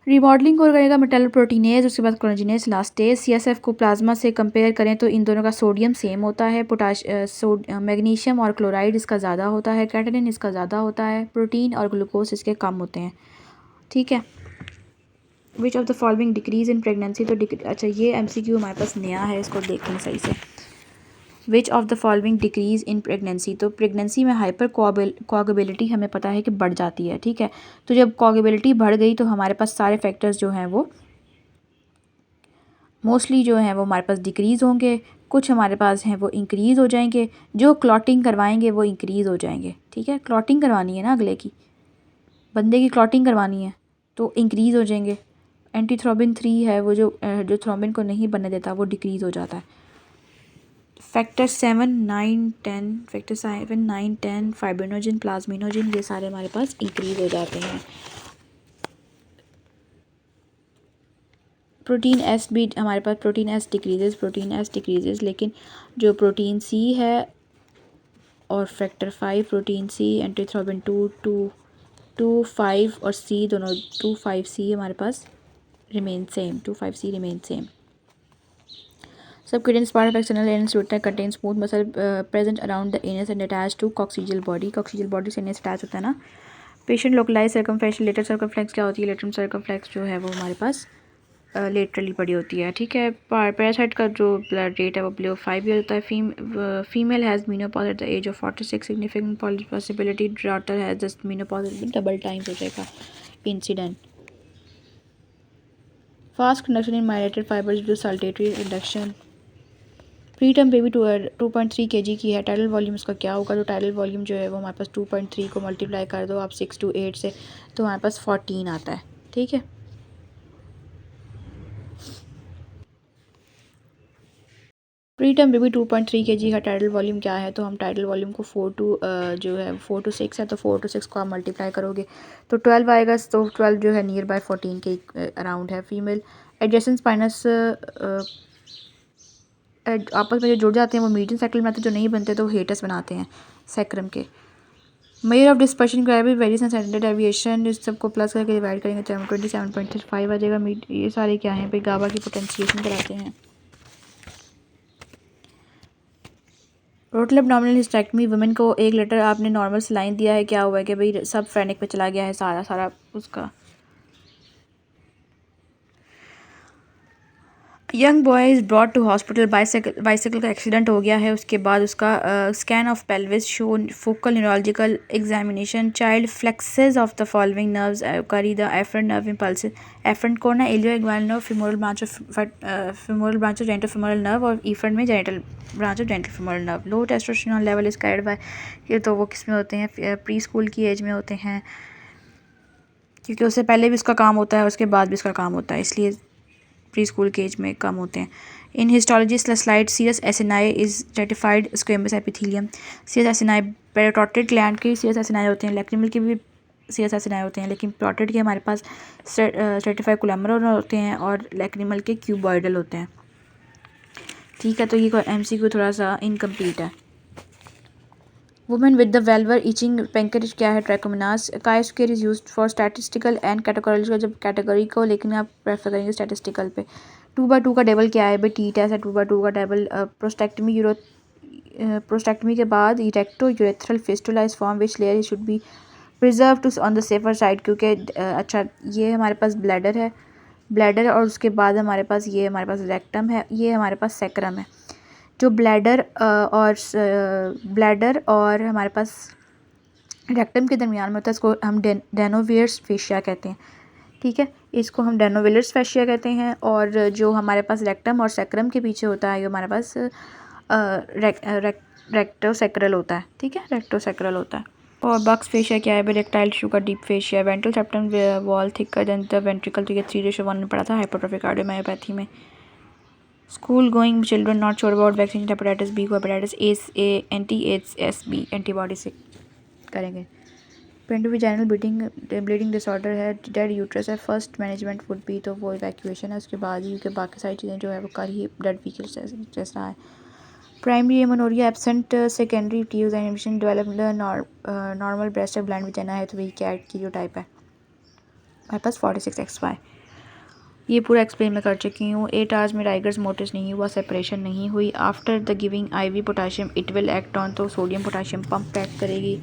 S1: रिमॉडलिंग को करेगा मेटालोप्रोटीनेज, उसके बाद कोलाजिनेज इलास्टेज। CSF को प्लाज्मा से कंपेयर करें तो इन दोनों का सोडियम सेम होता है, मैग्नीशियम और क्लोराइड इसका ज़्यादा होता है, कैटनिन इसका ज़्यादा होता है, प्रोटीन और ग्लूकोज इसके कम होते हैं, ठीक है। Which of the following decrease in pregnancy, तो अच्छा ये MCQ हमारे पास नया है, इसको देखें सही से। विच of the following decrease in pregnancy, तो प्रेगनेंसी में हाइपर कोएगुलेबिलिटी हमें पता है कि बढ़ जाती है, ठीक है। तो जब कोएगुलेबिलिटी बढ़ गई तो हमारे पास सारे फैक्टर्स जो हैं वो मोस्टली जो हैं वो हमारे पास डिक्रीज़ होंगे, कुछ हमारे पास हैं वो इंक्रीज़ हो जाएंगे, जो क्लॉटिंग करवाएंगे वो इंक्रीज़ हो जाएंगे, ठीक है। क्लॉटिंग करवानी है ना, अगले की बंदे की क्लॉटिंग करवानी है तो इंक्रीज़ हो जाएंगे। एंटीथ्रोबिन 3 है वो जो थ्रोम्बिन को नहीं बनने देता, वो डिक्रीज़ हो जाता है। फैक्टर 7, 9, 10, फैक्टर 7, 9, 10 फाइब्रिनोजन प्लाज्मिनोजन ये सारे हमारे पास इंक्रीज़ हो जाते हैं। प्रोटीन S भी हमारे पास प्रोटीन S डिक्रीजेज, लेकिन जो प्रोटीन C है और फैक्टर 5 प्रोटीन C, एंटीथ्रोबिन 2, 5 और C दोनों 2, 5 C हमारे पास remain same. 25C remain same. Subcutaneous part of external anus lutein contains smooth muscle present around the anus and attached to coccygeal body. Coccygeal body से anus attach होता है ना. Patient localized circumferential lateral circumflex क्या होती है? lateral circumflex जो है वो हमारे पास लेटरली पड़ी होती है, ठीक है. पैरासाइट का जो ब्लड रेट है वो बिलो 5 ईयर होता है. Female has menopause at the age of 46. Significant possibility daughter has just menopause double times हो जाएगा incident. Fast conduction in myelinated fibres due saltatory induction. Preterm baby 2.3 kg की है. टाइडल वॉल्यूम उसका क्या होगा? तो टाइडल वॉल्यूम जो है वो हमारे पास 2.3 को मल्टीप्लाई कर दो आप 6 to 8 से, तो हमारे पास 14 आता है, ठीक है. प्री टर्म बेबी 2.3 kg का टाइडल वॉल्यूम क्या है? तो हम टाइडल वॉल्यूम को 4 to 6 है, तो 4 to 6 को आप मल्टीप्लाई करोगे तो 12 आएगा. तो 12 जो है नियर बाय 14 के अराउंड है. फीमेल एडजेसेंट स्पाइनस आपस में जो जुड़ जाते हैं वो मीडियम सैक्रल में आते हैं, जो नहीं बनते तो हेटस बनाते हैं सैक्रम के. मेजर ऑफ डिस्पर्शन का भी वेरिएशन स्टैंडर्ड डेविएशन, इस सबको प्लस करके डिवाइड करेंगे तो 27.5 आ जाएगा. ये सारे क्या हैं भाई? गाबा की पोटेंशिएशन कराते हैं. टोटल एब्डोमिनल हिस्टेक्टमी वुमेन को 1 लीटर आपने नॉर्मल सलाइन दिया है, क्या हुआ है कि भाई सब फ्रेनिक पे चला गया है सारा उसका. Young boy is brought to hospital. Bicycle का एक्सीडेंट हो गया है, उसके बाद उसका scan of pelvis show focal neurological examination. Child flexes of the following nerves carry the afferent nerve impulse. Afferent कौन है? Ilioinguinal nerve, femoral branch of genitofemoral nerve, और इफरेंट में genital branch of genitofemoral nerve. Low testosterone level is carried by, ये तो वो किस में होते हैं? प्री स्कूल की एज में होते हैं, क्योंकि उससे पहले भी उसका काम होता है उसके बाद भी उसका काम होता है, इसलिए प्री स्कूल के एज में कम होते हैं. In histology slide serous acini is stratified squamous epithelium. Serous acini parotid gland के सीरस एसिनाई होते हैं, लैक्रिमल के भी सीरस एसिनाई होते हैं, लेकिन पेरोटिड के हमारे पास स्ट्रेटिफाइड कोलैमरल होते हैं और लैक्रिमल के क्यूबॉइडल होते हैं, ठीक है. तो ये MCQ थोड़ा सा इनकम्प्लीट है. Women with the vulvar itching पेंकेज क्या है? Trichomonas. Chi square is used for statistical and categorical, जब कैटेगरी को लेकिन आप प्रेफर करेंगे स्टैटिस्टिकल पे. 2/2 का टेबल क्या है भाई? टी टेस्ट है 2/2 का टेबल. प्रोस्टेक्टमी के बाद recto urethral fistula is form which layer should be preserve to on the safer side, क्योंकि अच्छा ये हमारे पास ब्लैडर है, ब्लैडर और उसके बाद हमारे पास ये हमारे पास रेक्टम है, ये हमारे पास सैक्रम है. जो ब्लैडर और हमारे पास रेक्टम के दरमियान में होता है इसको हम डेनोवियर्स फेशिया कहते हैं, ठीक है. इसको हम डेनोविलर्स फेशिया कहते हैं. और जो हमारे पास रेक्टम और सैक्रम के पीछे होता है ये हमारे पास रेक्टोसैक्रल होता है, ठीक है, रेक्टोसैक्रल होता है. और बक्स फेशिया क्या है? रेक्टाइल टिश्यू का deep fascia. Ventral septum wall thicker than the ventricle, तो ये 3:1 में पढ़ा था हाइपरट्रोफिक कार्डियोमायोपैथी में. School going children not sure about vaccine hepatitis B को हेपेटाइटिस ए anti-HSB एंटीबॉडी से करेंगे. पेंडोविजाइनल ब्लीडिंग डिसऑर्डर है, डेड यूट्रस है, फर्स्ट मैनेजमेंट वुड बी, तो वो इवैक्यूएशन है. उसके बाद ही बाकी सारी चीज़ें जो है वो कर ही डेड व्हीकल जैसा है. प्राइमरी एमोनोरिया एब्सेंट, सेकेंडरी ट्यूज animation development normal breast blind vagina है, तो वही कैट की जो टाइप है हमारे पास 46XY. ये पूरा एक्सप्लेन मैं कर चुकी हूँ. 8 आवर्स में राइगर्स मोटिस नहीं हुआ, सेपरेशन नहीं हुई. After the giving IV potassium it will act on, तो सोडियम पोटाशियम पंप एक्ट करेगी.